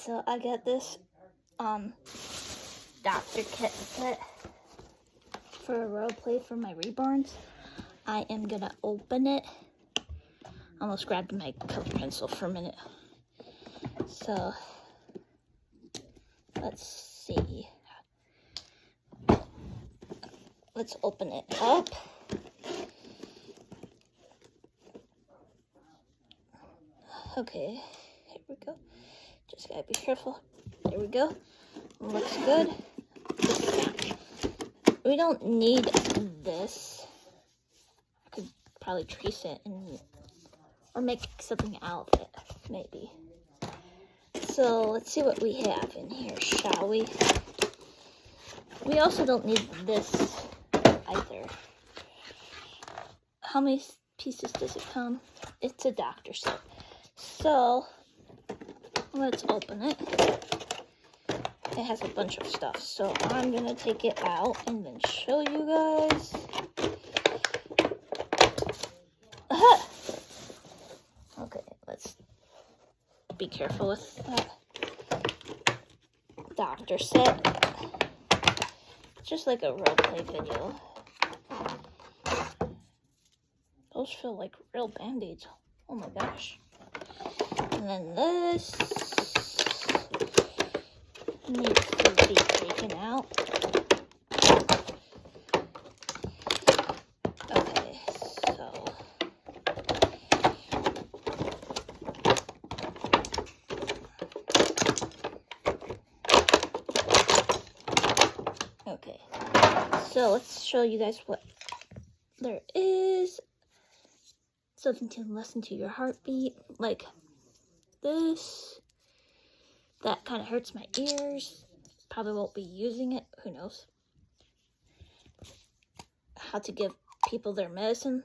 So I got this doctor kit set for a role play for my reborns. I am gonna open it. Almost grabbed my color pencil for a minute. So let's see. Let's open it up. Okay, here we go. Just gotta be careful. There we go. Looks good. We don't need this. I could probably trace it or make something out of it, maybe. So let's see what we have in here, shall we? We also don't need this either. How many pieces does it come? It's a doctor set. So let's open it. It has a bunch of stuff, so I'm gonna take it out and then show you guys. Aha! Okay, let's be careful with that doctor set. Just like a roleplay video. Those feel like real band-aids. Oh my gosh. And then this needs to be taken out. Okay, so okay, so let's show you guys what there is. Something to listen to your heartbeat, like this. That kind of hurts my ears. Probably won't be using it. Who knows? How to give people their medicine.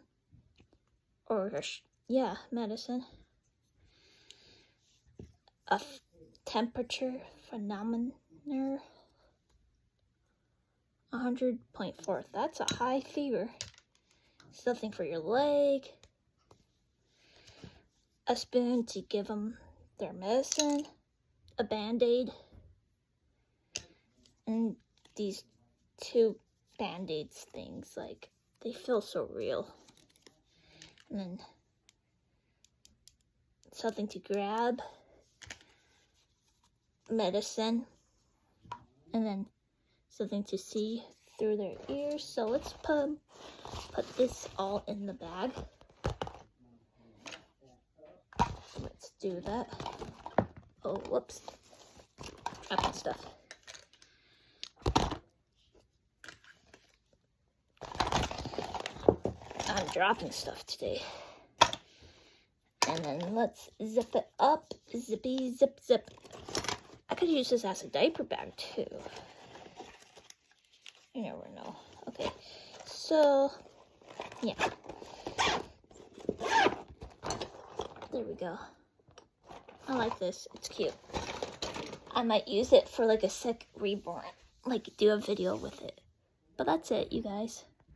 Or, yeah, medicine. A temperature phenomenometer. 100.4. That's a high fever. Something for your leg. A spoon to give them their medicine. A band-aid, and these two band-aids things, like, they feel so real. And then something to grab, medicine, and then something to see through their ears. So let's put this all in the bag. Let's do that. Oh, whoops. Dropping stuff. I'm dropping stuff today. And then let's zip it up. Zippy, zip, zip. I could use this as a diaper bag too. You never know. Okay. So, yeah. There we go. I like this. It's cute. I might use it for like a sick reborn. Like do a video with it. But that's it, you guys.